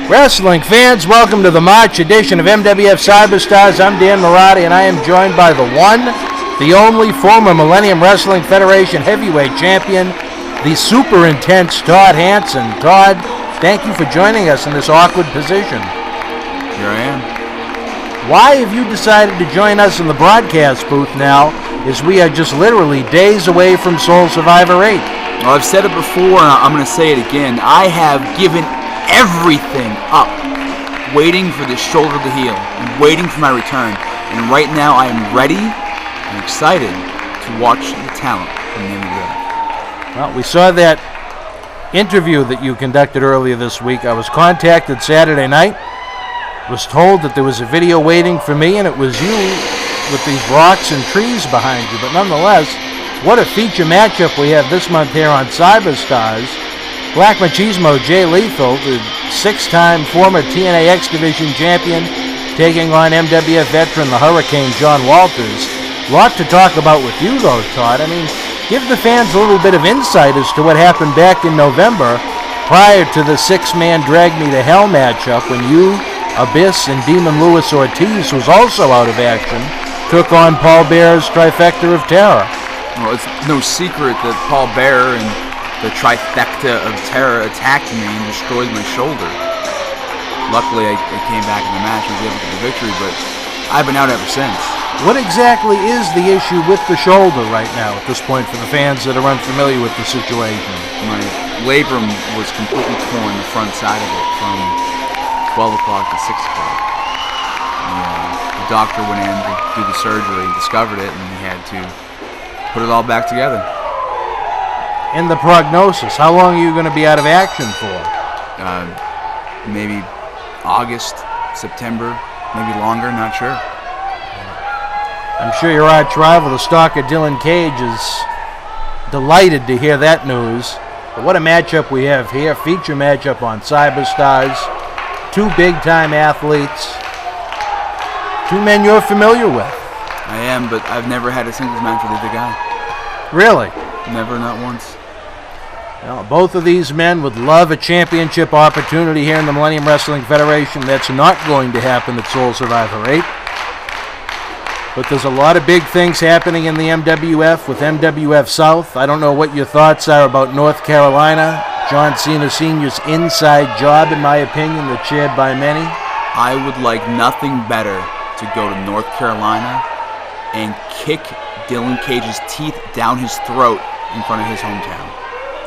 Wrestling fans, welcome to the March edition of MWF Cyberstarz. I'm Dan Mirade, and I am joined by the one, the only former Millennium Wrestling Federation heavyweight champion, the super intense Todd Hanson. Todd, thank you for joining us in this awkward position. Here I am. Why have you decided to join us in the broadcast booth now, as we are just literally days away from SOUL Survivor VIII? Well, I've said it before, and I'm going to say it again. I have given everything up, waiting for this shoulder to heal, and waiting for my return. And right now, I am ready and excited to watch the talent from the MWF. Well, we saw that interview that you conducted earlier this week. I was contacted Saturday night, was told that there was a video waiting for me, and it was you with these rocks and trees behind you. But nonetheless, what a feature matchup we have this month here on Cyberstarz. Black Machismo Jay Lethal, the six-time former TNA X Division champion, taking on MWF veteran, the Hurricane, John Walters. Lot to talk about with you, though, Todd. I mean, give the fans a little bit of insight as to what happened back in November prior to the six-man Drag Me to Hell matchup when you, Abyss, and Demon Lewis Ortiz, who's also out of action, took on Paul Bearer's Trifecta of Terror. Well, it's no secret that Paul Bearer and the Trifecta of Terror attacked me and destroyed my shoulder. Luckily, I came back in the match and was able to get the victory, but I've been out ever since. What exactly is the issue with the shoulder right now at this point for the fans that are unfamiliar with the situation? My labrum was completely torn, the front side of it, from 12 o'clock to 6 o'clock. The doctor went in to do the surgery, discovered it, and he had to put it all back together. And the prognosis, how long are you going to be out of action for? Maybe August, September, maybe longer, not sure. I'm sure your arch rival, the stalker Dylan Cage, is delighted to hear that news. But what a matchup we have here. Feature matchup on Cyberstarz. Two big-time athletes. Two men you're familiar with. I am, but I've never had a singles match with either guy. Really? Never, not once. Well, both of these men would love a championship opportunity here in the Millennium Wrestling Federation. That's not going to happen at SOUL Survivor VIII. But there's a lot of big things happening in the MWF with MWF South. I don't know what your thoughts are about North Carolina. John Cena Sr.'s inside job, in my opinion, that's shared by many. I would like nothing better to go to North Carolina and kick Dylan Cage's teeth down his throat in front of his hometown.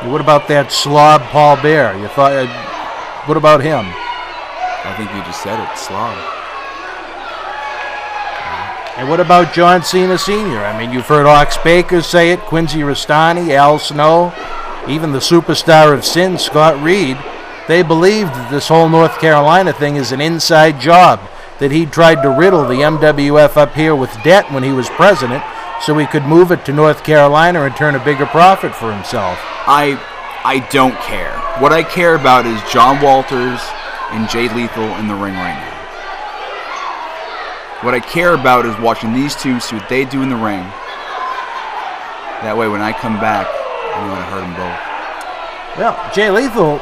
What about that slob Paul Bearer? You thought? What about him? I think you just said it, slob. And what about John Cena Sr.? I mean, you've heard Ox Baker say it, Quincy Rastani, Al Snow, even the superstar of Sin, Scott Reed. They believed that this whole North Carolina thing is an inside job, that he tried to riddle the MWF up here with debt when he was president, so he could move it to North Carolina and turn a bigger profit for himself. I don't care. What I care about is John Walters and Jay Lethal in the ring right now. What I care about is watching these two see what they do in the ring. That way when I come back, I'm going to hurt them both. Well, Jay Lethal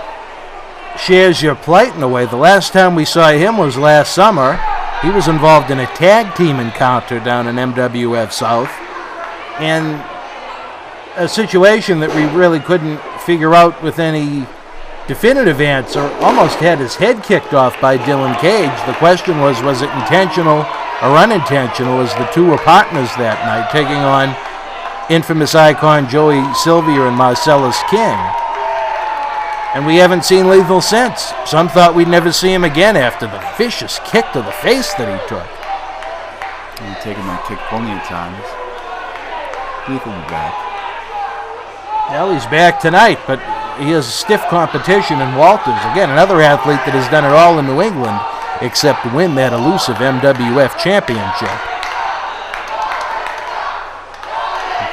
shares your plight in a way. The last time we saw him was last summer. He was involved in a tag team encounter down in MWF South. And a situation that we really couldn't figure out with any definitive answer. Almost had his head kicked off by Dylan Cage. The question was it intentional or unintentional, as the two were partners that night, taking on infamous icon Joey Sylvia and Marcellus King. And we haven't seen Lethal since. Some thought we'd never see him again after the vicious kick to the face that he took. He's taken that kick plenty of times. Lethal will be back. Well, he's back tonight, but he has stiff competition in Walters. Again, another athlete that has done it all in New England, except to win that elusive MWF championship.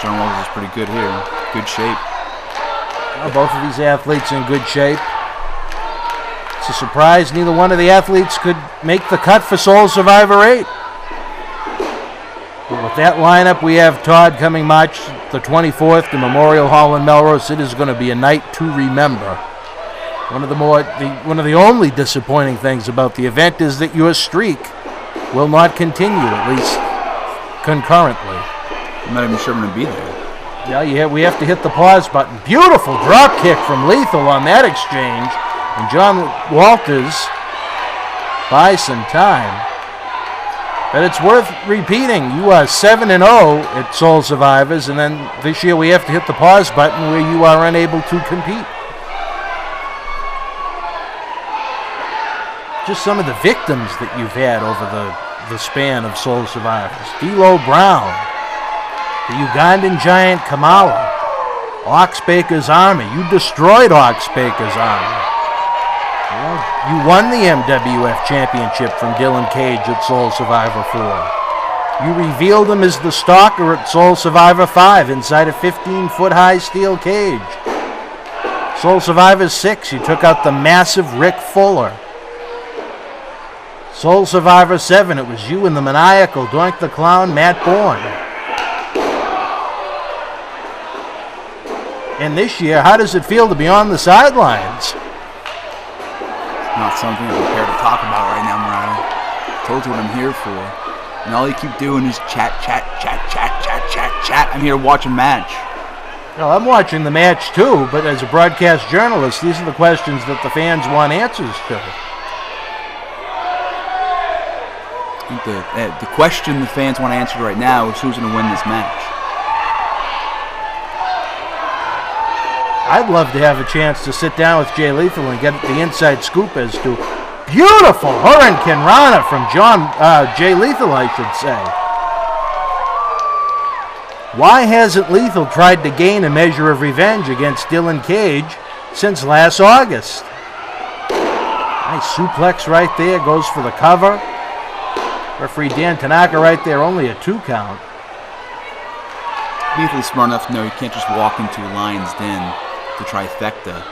John Walters is pretty good here. Good shape. Well, both of these athletes in good shape. It's a surprise neither one of the athletes could make the cut for SOUL Survivor VIII. But with that lineup, we have Todd coming March the 24th to Memorial Hall in Melrose. It is going to be a night to remember. One of the only disappointing things about the event is that your streak will not continue, at least concurrently. I'm not even sure I'm going to be there. Yeah, we have to hit the pause button. Beautiful drop kick from Lethal on that exchange. And John Walters buys some time. But it's worth repeating. You are 7-0 at Soul Survivors, and then this year we have to hit the pause button where you are unable to compete. Just some of the victims that you've had over the span of Soul Survivors. D'Lo Brown, the Ugandan giant Kamala, Oxbaker's army. You destroyed Oxbaker's army. Well, you won the MWF championship from Dylan Cage at Soul Survivor 4. You revealed him as the stalker at Soul Survivor 5 inside a 15-foot high steel cage. Soul Survivor 6, you took out the massive Rick Fuller. Soul Survivor 7, it was you and the maniacal Doink the Clown, Matt Bourne. And this year, how does it feel to be on the sidelines? Not something I'm prepared to talk about right now, Mirade. I told you what I'm here for. And all you keep doing is chat. I'm here to watch a match. Well, I'm watching the match too, but as a broadcast journalist, these are the questions that the fans want answers to. I think the question the fans want answered right now is who's going to win this match. I'd love to have a chance to sit down with Jay Lethal and get the inside scoop as to beautiful Hurricane Rana from Jay Lethal, I should say. Why hasn't Lethal tried to gain a measure of revenge against Dylan Cage since last August? Nice suplex right there, goes for the cover. Referee Dan Tanaka right there, only a 2 count. Lethal's smart enough to know he can't just walk into Lion's Den to trifecta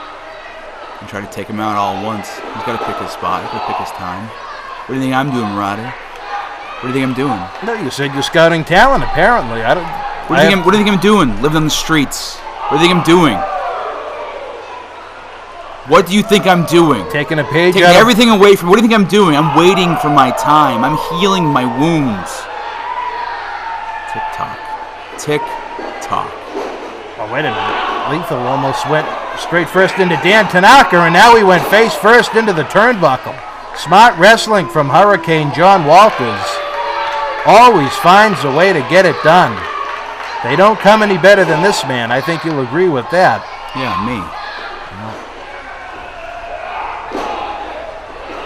and try to take him out all at once. He's got to pick his spot. He's got to pick his time. What do you think I'm doing, Mirade? What do you think I'm doing? No, you said you're scouting talent, apparently. What do you think I'm doing? Living on the streets. What do you think I'm doing? What do you think I'm doing? Taking a page Taking everything away from... What do you think I'm doing? I'm waiting for my time. I'm healing my wounds. Tick-tock. Tick-tock. Oh, wait a minute. Lethal almost went straight first into Dan Tanaka, and now he went face first into the turnbuckle. Smart wrestling from Hurricane John Walters. Always finds a way to get it done. They don't come any better than this man. I think you'll agree with that. Yeah, me.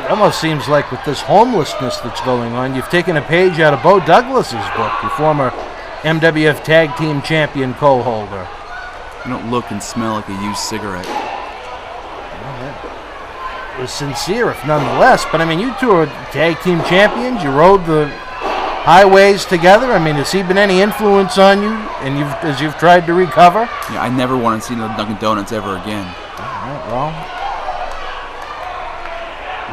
It almost seems like with this homelessness that's going on, you've taken a page out of Bo Douglas's book, your former MWF Tag Team Champion co-holder. You don't look and smell like a used cigarette. Well, it was sincere, if nonetheless. But I mean, you two are tag team champions. You rode the highways together. I mean, has he been any influence on you? And as you've tried to recover? Yeah, I never want to see the Dunkin' Donuts ever again. All right, well,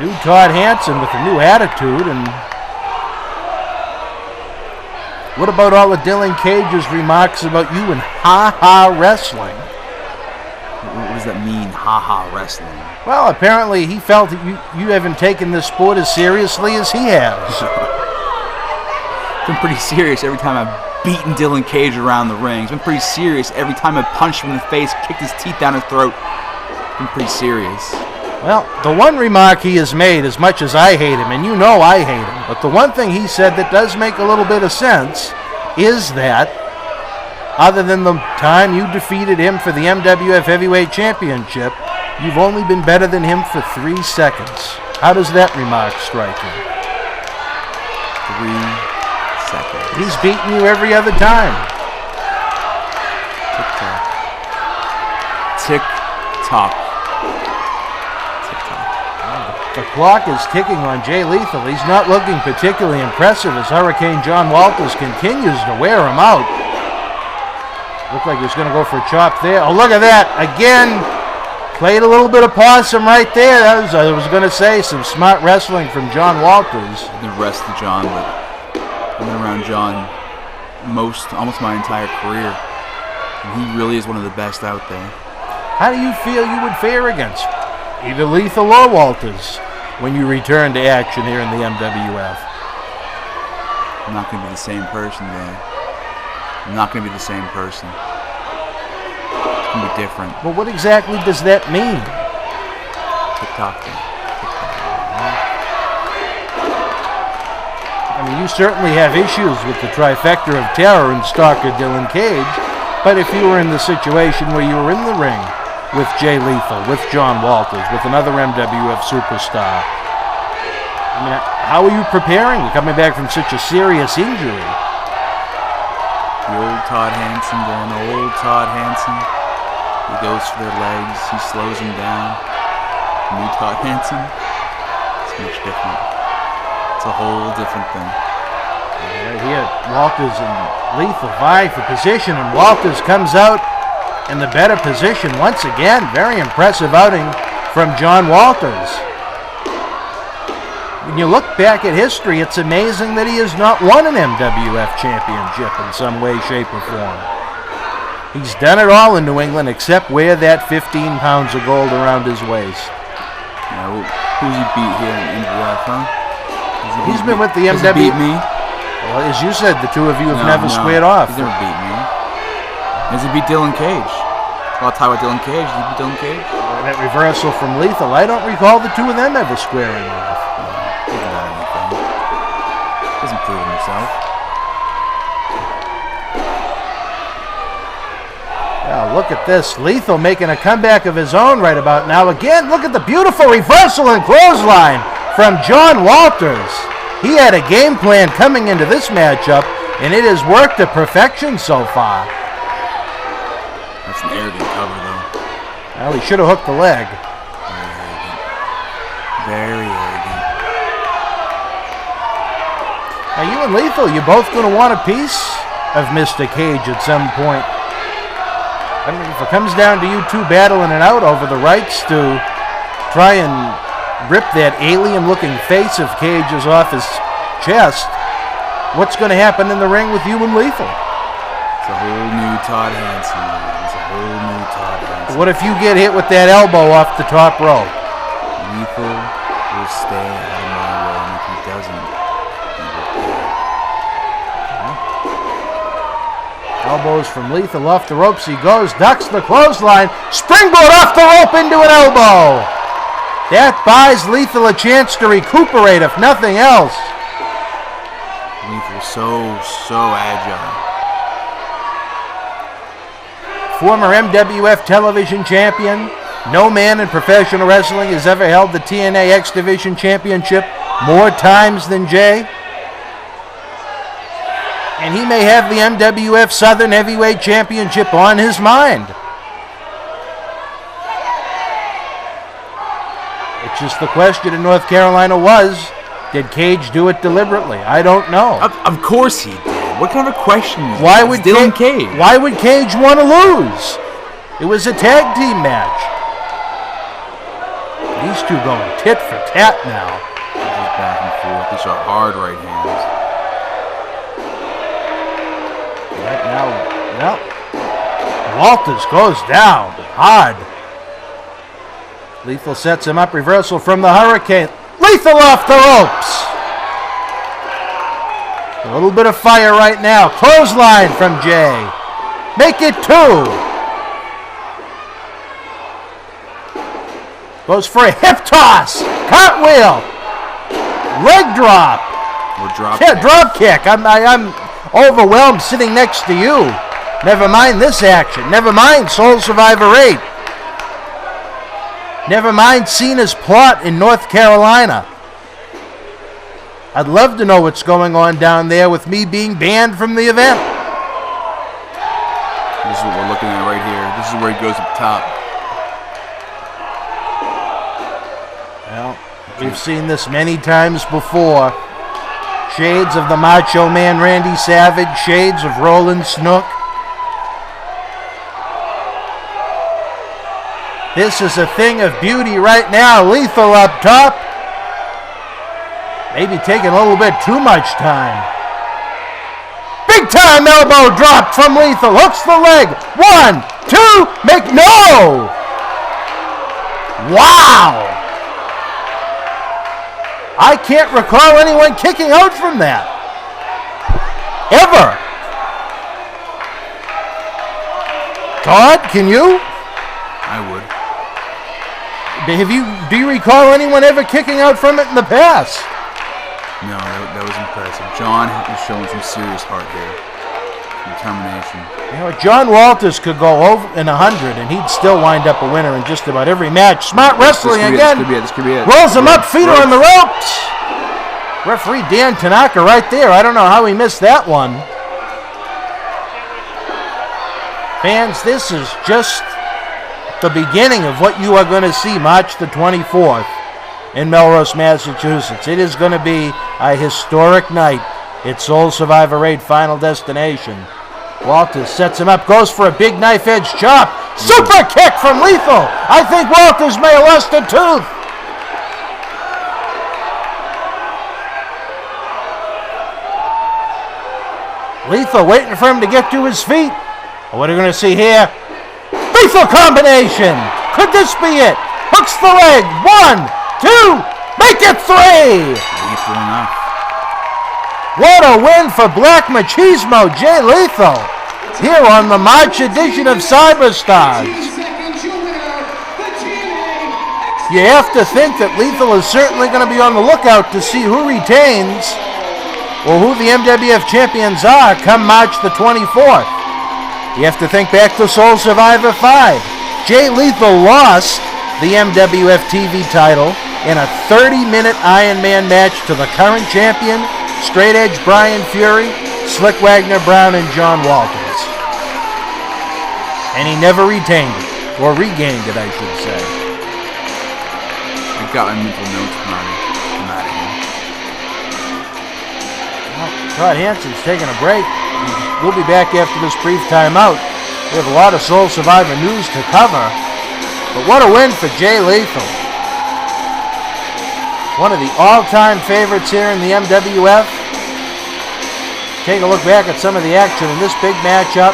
new Todd Hanson with a new attitude, and what about all of Dylan Cage's remarks about you and ha-ha wrestling? What does that mean, ha-ha wrestling? Well, apparently he felt that you haven't taken this sport as seriously as he has. It's been pretty serious every time I've beaten Dylan Cage around the ring. It's been pretty serious every time I've punched him in the face, kicked his teeth down his throat. It's been pretty serious. Well, the one remark he has made, as much as I hate him, and you know I hate him, but the one thing he said that does make a little bit of sense is that, other than the time you defeated him for the MWF Heavyweight Championship, you've only been better than him for 3 seconds. How does that remark strike you? 3 seconds. He's beaten you every other time. Tick-tock. Tick-tock. The clock is ticking on Jay Lethal. He's not looking particularly impressive as Hurricane John Walters continues to wear him out. Looked like he was going to go for a chop there. Oh, look at that. Again, played a little bit of possum right there. That was, I was going to say, some smart wrestling from John Walters. The rest of John, but I've been around John almost my entire career. And he really is one of the best out there. How do you feel you would fare against either Lethal or Walters when you return to action here in the MWF? I'm not going to be the same person, man. I'm not going to be the same person. It's going to be different. Well, what exactly does that mean? TikTok. I mean, you certainly have issues with the trifecta of terror and stalker Dylan Cage, but if you were in the situation where you were in the ring with Jay Lethal, with John Walters, with another MWF superstar, I mean, how are you preparing? You're coming back from such a serious injury. The old Todd Hanson, then old Todd Hanson. He goes for their legs. He slows them down. New Todd Hanson. It's much different. It's a whole different thing. Right here, Walters and Lethal vie for position, and Walters comes out in the better position once again. Very impressive outing from John Walters. When you look back at history, it's amazing that he has not won an MWF championship in some way, shape, or form. He's done it all in New England except wear that 15 pounds of gold around his waist. Yeah, who's he beat here in MWF, huh? He's been with the MWF. Has he beat me? Well, as you said, the two of you have never squared off. He's never beat me. Has he beat Dylan Cage? I'll talk about Dylan Cage. Did he beat Dylan Cage? That reversal from Lethal, I don't recall the two of them ever squaring off. He hasn't done anything. He hasn't proven himself. Now look at this. Lethal making a comeback of his own right about now. Again, look at the beautiful reversal and clothesline from John Walters. He had a game plan coming into this matchup, and it has worked to perfection so far. That's an arrogant cover, though. Well, he should have hooked the leg. Very arrogant. Now, you and Lethal, you're both going to want a piece of Mr. Cage at some point. I mean, if it comes down to you two battling it out over the rights to try and rip that alien-looking face of Cage's off his chest, what's going to happen in the ring with you and Lethal? It's a whole new Todd Hanson. It's a whole new Todd Hanson. What if you get hit with that elbow off the top rope? Lethal will stay out of my way, and if he doesn't, he will pay. Elbows from Lethal off the ropes. He goes, ducks the clothesline, springboard off the rope into an elbow. That buys Lethal a chance to recuperate, if nothing else. Lethal so agile. Former MWF television champion. No man in professional wrestling has ever held the TNA X Division Championship more times than Jay. And he may have the MWF Southern Heavyweight Championship on his mind. It's just the question in North Carolina was, did Cage do it deliberately? I don't know. Of course he did. What kind of a question is Why that? would Dylan Cage? Why would Cage want to lose? It was a tag team match. These two going tit for tat now. Just back and forth. These are hard right hands. Right now, well, Walters goes down hard. Lethal sets him up, reversal from the Hurricane. Lethal off the ropes. A little bit of fire right now. Clothesline from Jay. Make it 2. Goes for a hip toss. Cartwheel. Leg drop. Or drop Yeah, kick. drop kick. I'm overwhelmed sitting next to you. Never mind this action. Never mind Soul Survivor VIII. Never mind Cena's plot in North Carolina. I'd love to know what's going on down there with me being banned from the event. This is what we're looking at right here. This is where he goes up top. Well, we've seen this many times before. Shades of the Macho Man Randy Savage, shades of Roland Snook. This is a thing of beauty right now. Lethal up top. Maybe taking a little bit too much time. Big time elbow drop from Lethal. Hooks the leg. 1, 2, make no! Wow! I can't recall anyone kicking out from that. Ever. Todd, can you? I would. Do you recall anyone ever kicking out from it in the past? No, that was impressive. John is showing some serious heart here. Determination. You know, John Walters could go over in 100 and he'd still wind up a winner in just about every match. Smart wrestling again. This could be it. Rolls him up, feet are on the ropes. Referee Dan Tanaka right there. I don't know how he missed that one. Fans, this is just the beginning of what you are going to see March the 24th in Melrose, Massachusetts. It is going to be a historic night. It's Soul Survivor VIII Final Destination. Walters sets him up, goes for a big knife edge chop. Super kick from Lethal. I think Walters may have lost a tooth. Lethal waiting for him to get to his feet. What are we going to see here? Lethal combination. Could this be it? Hooks the leg. 1, 2, make it 3. Lethal enough. What a win for Black Machismo, Jay Lethal, here on the March edition of Cyberstarz. You have to think that Lethal is certainly going to be on the lookout to see who retains or who the MWF champions are come March the 24th. You have to think back to Soul Survivor V. Jay Lethal lost the MWF TV title in a 30-minute Iron Man match to the current champion, Straight Edge Brian Fury, Slick Wagner Brown, and John Walters. And he never retained it, or regained it, I should say. I've got my mental notes, Marty. I'm out of here. Well, Todd Hanson's taking a break. We'll be back after this brief timeout. We have a lot of Soul Survivor news to cover. But what a win for Jay Lethal. One of the all-time favorites here in the MWF. Take a look back at some of the action in this big matchup.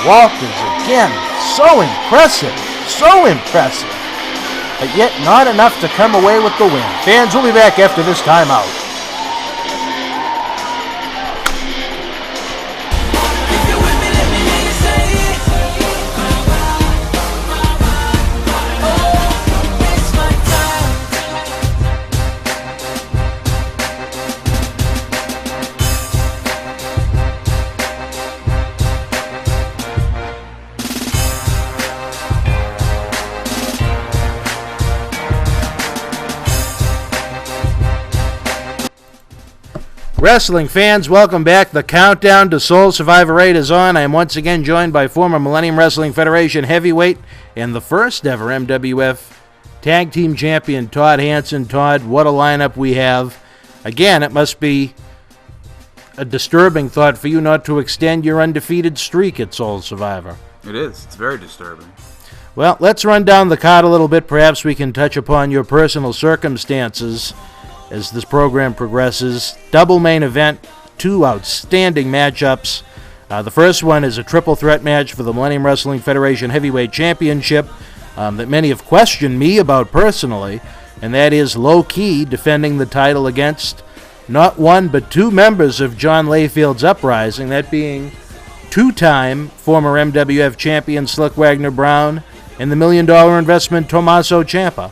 Walters again, so impressive, but yet not enough to come away with the win. Fans, we'll be back after this timeout. Wrestling fans, welcome back. The countdown to Soul Survivor VIII is on. I am once again joined by former Millennium Wrestling Federation heavyweight and the first ever MWF Tag Team Champion, Todd Hanson. Todd, what a lineup we have. Again, it must be a disturbing thought for you not to extend your undefeated streak at Soul Survivor. It is. It's very disturbing. Well, let's run down the card a little bit. Perhaps we can touch upon your personal circumstances as this program progresses. Double main event, 2 outstanding matchups. The first one is a triple threat match for the Millennium Wrestling Federation Heavyweight Championship that many have questioned me about personally, and that is Low Key defending the title against not one but 2 members of John Layfield's Uprising, that being 2-time former MWF champion Slick Wagner Brown and the $1 million investment Tommaso Ciampa.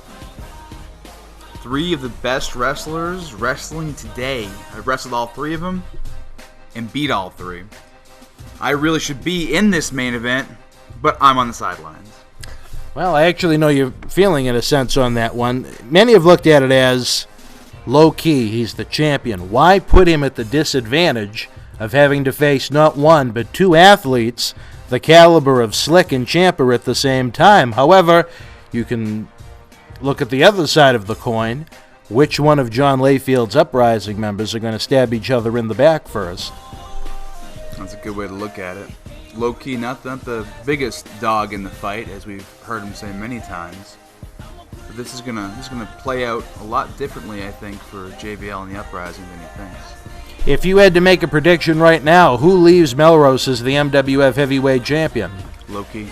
3 of the best wrestlers wrestling today. I've wrestled all 3 of them and beat all 3. I really should be in this main event, but I'm on the sidelines. Well, I actually know your feeling in a sense on that one. Many have looked at it as Low Key. He's the champion. Why put him at the disadvantage of having to face not 1 but 2 athletes the caliber of Slick and Ciampa at the same time? However, you can look at the other side of the coin. Which one of John Layfield's Uprising members are going to stab each other in the back first? That's a good way to look at it. Low Key, not the biggest dog in the fight, as we've heard him say many times. But this is gonna play out a lot differently, I think, for JBL and the Uprising than he thinks. If you had to make a prediction right now, who leaves Melrose as the MWF Heavyweight Champion? Low Key.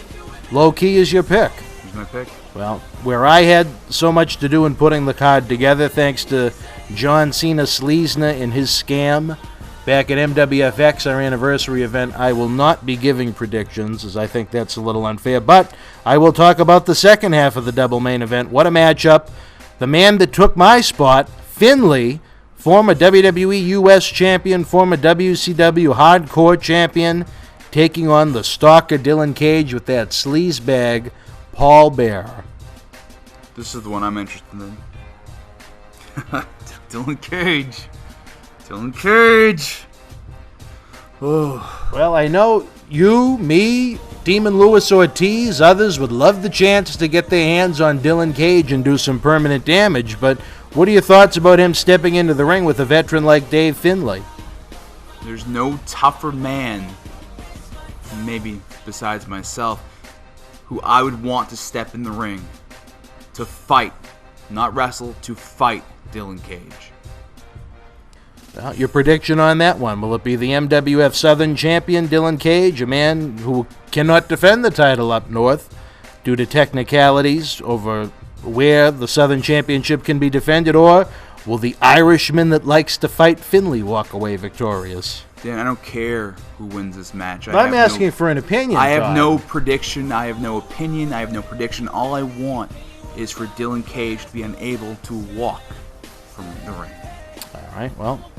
Low Key is your pick. There's my pick. Well, where I had so much to do in putting the card together, thanks to John Cena Sleesna and his scam back at MWFX, our anniversary event, I will not be giving predictions, as I think that's a little unfair, but I will talk about the second half of the double main event. What a matchup. The man that took my spot, Finlay, former WWE US champion, former WCW hardcore champion, taking on the stalker Dylan Cage with that sleaze bag, Paul Bear. This is the one I'm interested in. Dylan Cage. Dylan Cage. Oh. Well, I know you, me, Demon Lewis Ortiz, others would love the chance to get their hands on Dylan Cage and do some permanent damage, but what are your thoughts about him stepping into the ring with a veteran like Dave Finlay? There's no tougher man, maybe besides myself, who I would want to step in the ring to fight, not wrestle, to fight Dylan Cage. Well, your prediction on that one, will it be the MWF Southern Champion Dylan Cage, a man who cannot defend the title up north due to technicalities over where the Southern Championship can be defended, or will the Irishman that likes to fight Finlay walk away victorious? Dan, I don't care who wins this match. I'm asking for an opinion, I have Todd. no prediction. I have no opinion. I have no prediction. All I want is for Dylan Cage to be unable to walk from the ring. All right, well,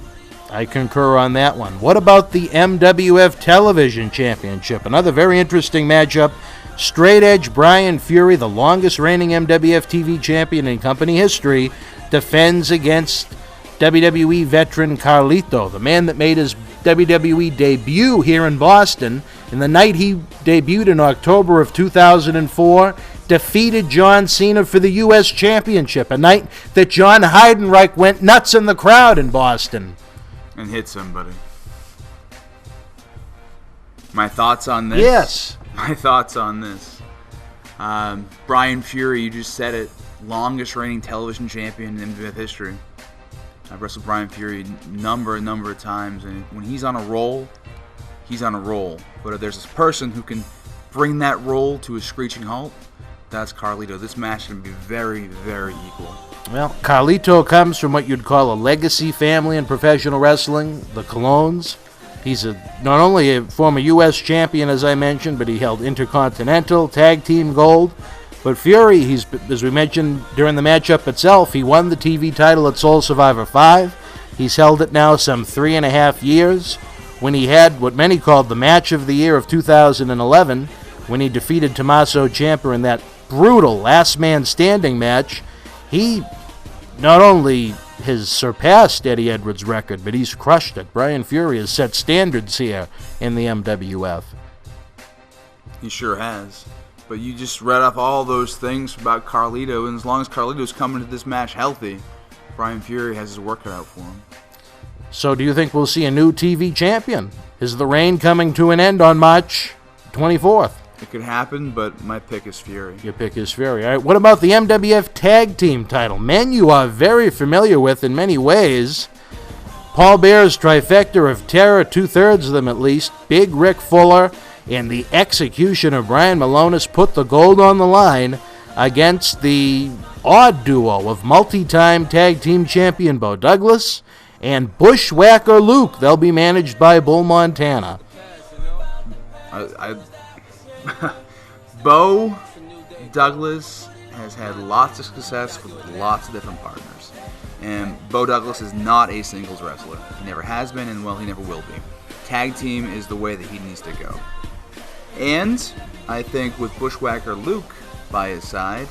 I concur on that one. What about the MWF Television Championship? Another very interesting matchup. Straight Edge Brian Fury, the longest reigning MWF TV champion in company history, defends against WWE veteran Carlito, the man that made his WWE debut here in Boston. And the night he debuted in October of 2004, defeated John Cena for the U.S. Championship, a night that John Heidenreich went nuts in the crowd in Boston. And hit somebody. My thoughts on this? Yes. My thoughts on this. Brian Fury, you just said it, longest reigning television champion in MWF history. I've wrestled Brian Fury a number of times, and when he's on a roll, he's on a roll. But if there's this person who can bring that roll to a screeching halt, that's Carlito. This match is going to be very, very equal. Well, Carlito comes from what you'd call a legacy family in professional wrestling, the Colognes. He's not only a former U.S. champion, as I mentioned, but he held Intercontinental, Tag Team Gold. But Fury, as we mentioned during the matchup itself, he won the TV title at Soul Survivor V. He's held it now some 3.5 years. When he had what many called the match of the year of 2011, when he defeated Tommaso Ciampa in that brutal last man standing match, he not only has surpassed Eddie Edwards' record, but he's crushed it. Brian Fury has set standards here in the MWF. He sure has. But you just read off all those things about Carlito, and as long as Carlito's coming to this match healthy, Brian Fury has his work cut out for him. So do you think we'll see a new TV champion? Is the reign coming to an end on March 24th? It could happen, but my pick is Fury. Your pick is Fury. All right, what about the MWF Tag Team title? Men you are very familiar with in many ways. Paul Bear's trifecta of terror, 2/3 of them at least, Big Rick Fuller, and the execution of Brian Malonis put the gold on the line against the odd duo of multi-time tag team champion Bo Douglas and Bushwhacker Luke. They'll be managed by Bull Montana. Bo Douglas has had lots of success with lots of different partners. And Bo Douglas is not a singles wrestler. He never has been, and well, he never will be. Tag team is the way that he needs to go. And I think with Bushwhacker Luke by his side,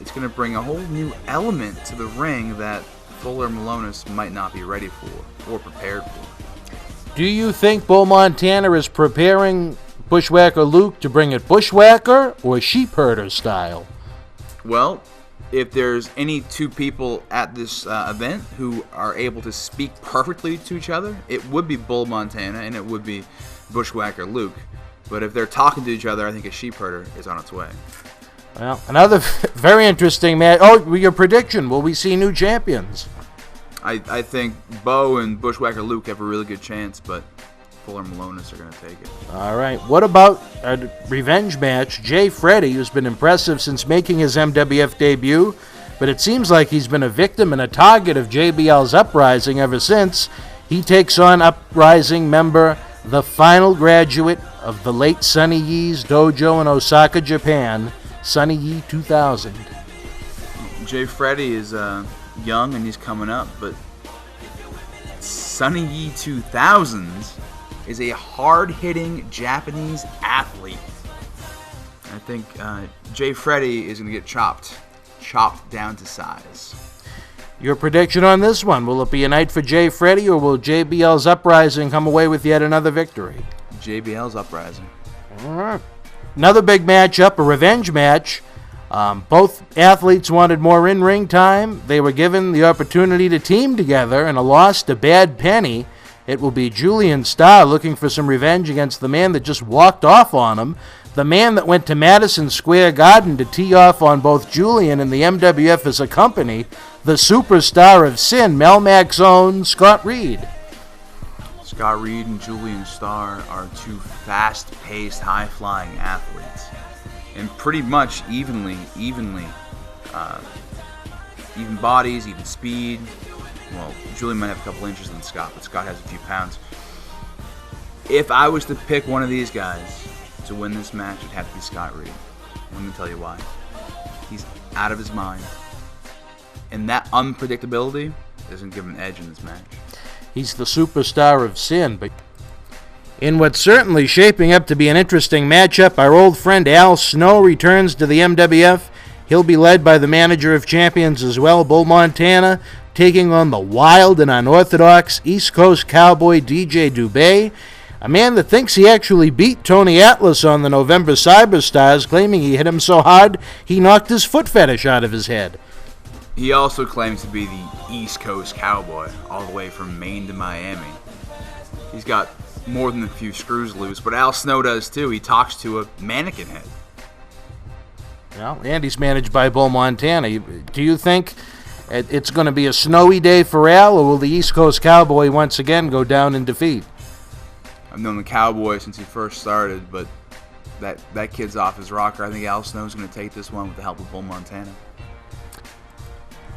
it's going to bring a whole new element to the ring that Fuller Malonis might not be ready for or prepared for. Do you think Bull Montana is preparing Bushwhacker Luke to bring it Bushwhacker or sheep herder style? Well, if there's any two people at this event who are able to speak perfectly to each other, it would be Bull Montana and it would be Bushwhacker Luke. But if they're talking to each other, I think a sheep herder is on its way. Well, another very interesting match. Oh, your prediction. Will we see new champions? I think Bo and Bushwhacker Luke have a really good chance, but Fuller Malonis are going to take it. All right. What about a revenge match? Jay Freddy, who's been impressive since making his MWF debut, but it seems like he's been a victim and a target of JBL's Uprising ever since. He takes on Uprising member, the final graduate of the late Sonny Yee's dojo in Osaka, Japan, Sonny Yee 2000. Jay Freddy is young and he's coming up, but Sonny Yee 2000 is a hard-hitting Japanese athlete. I think Jay Freddy is going to get chopped down to size. Your prediction on this one, will it be a night for Jay Freddy, or will JBL's Uprising come away with yet another victory? JBL's Uprising. All right. Another big matchup, a revenge match. Both athletes wanted more in-ring time. They were given the opportunity to team together in a loss to Bad Penny. It will be Julian Starr looking for some revenge against the man that just walked off on him, the man that went to Madison Square Garden to tee off on both Julian and the MWF as a company, the superstar of sin, Melmac's own Scott Reed. Scott Reed and Julian Starr are two fast-paced, high-flying athletes, and pretty much even bodies, even speed. Well, Julian might have a couple inches than Scott, but Scott has a few pounds. If I was to pick one of these guys to win this match, it'd have to be Scott Reed. Let me tell you why. He's out of his mind, and that unpredictability doesn't give him an edge in this match. He's the superstar of sin, but in what's certainly shaping up to be an interesting matchup, our old friend Al Snow returns to the MWF. He'll be led by the manager of champions as well, Bull Montana, taking on the wild and unorthodox East Coast cowboy DJ Dubé, a man that thinks he actually beat Tony Atlas on the November Cyberstarz, claiming he hit him so hard he knocked his foot fetish out of his head. He also claims to be the East Coast cowboy, all the way from Maine to Miami. He's got more than a few screws loose, but Al Snow does too. He talks to a mannequin head. Well, and he's managed by Bull Montana. Do you think it's going to be a snowy day for Al, or will the East Coast cowboy once again go down in defeat? I've known the cowboy since he first started, but that kid's off his rocker. I think Al Snow's going to take this one with the help of Bull Montana.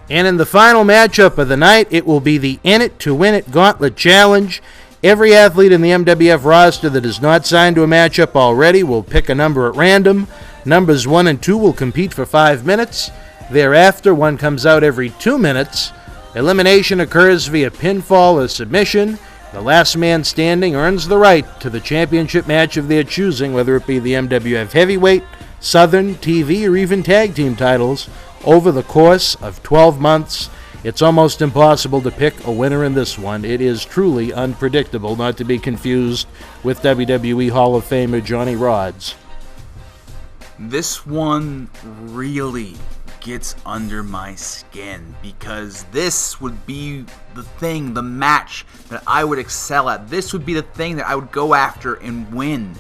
And in the final matchup of the night, it will be the In It to Win It Gauntlet Challenge. Every athlete in the MWF roster that is not signed to a matchup already will pick a number at random. Numbers 1 and 2 will compete for 5 minutes. Thereafter, one comes out every 2 minutes. Elimination occurs via pinfall or submission. The last man standing earns the right to the championship match of their choosing, whether it be the MWF Heavyweight, Southern, TV, or even Tag Team titles, over the course of 12 months. It's almost impossible to pick a winner in this one. It is truly unpredictable, not to be confused with WWE Hall of Famer Johnny Rodz. This one really gets under my skin, because this would be the match that I would excel at. This would be the thing that I would go after and win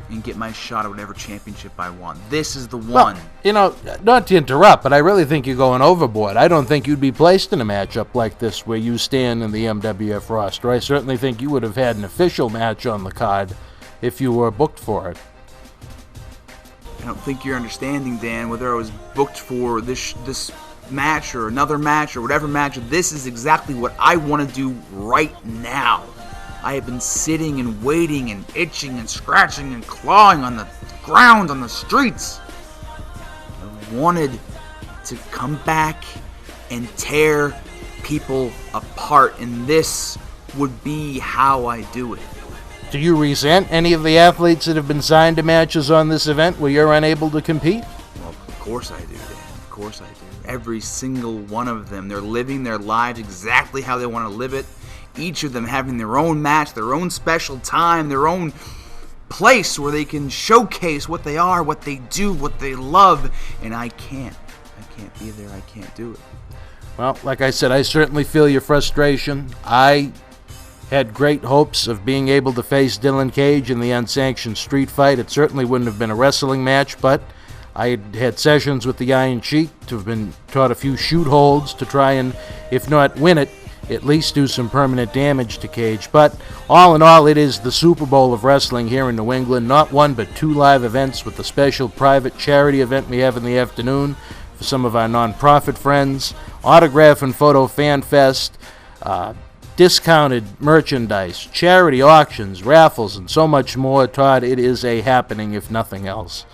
and get my shot at whatever championship I want. This is the one. Well, not to interrupt, but I really think you're going overboard. I don't think you'd be placed in a matchup like this where you stand in the MWF roster. I certainly think you would have had an official match on the card if you were booked for it. I don't think you're understanding, Dan, whether I was booked for this match or another match or whatever match. This is exactly what I want to do right now. I have been sitting and waiting and itching and scratching and clawing on the ground, on the streets. I wanted to come back and tear people apart, and this would be how I do it. Do you resent any of the athletes that have been signed to matches on this event where you're unable to compete? Well, of course I do, Dan. Of course I do. Every single one of them. They're living their lives exactly how they want to live it. Each of them having their own match, their own special time, their own place where they can showcase what they are, what they do, what they love. And I can't be there. I can't do it. Well, like I said, I certainly feel your frustration. I had great hopes of being able to face Dylan Cage in the unsanctioned street fight. It certainly wouldn't have been a wrestling match, but I had sessions with the Iron Sheik to have been taught a few shoot holds to try and, if not win it, at least do some permanent damage to Cage. But all in all, it is the Super Bowl of wrestling here in New England. Not one, but 2 live events with the special private charity event we have in the afternoon for some of our non-profit friends. Autograph and photo fan fest. Discounted merchandise, charity auctions, raffles, and so much more. Todd, it is a happening, if nothing else.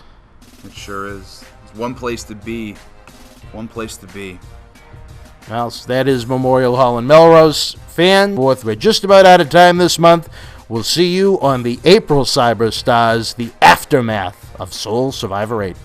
It sure is. It's one place to be. One place to be. Well, so that is Memorial Hall in Melrose. Fan, we're just about out of time this month. We'll see you on the April Cyberstarz, the aftermath of Soul Survivor VIII.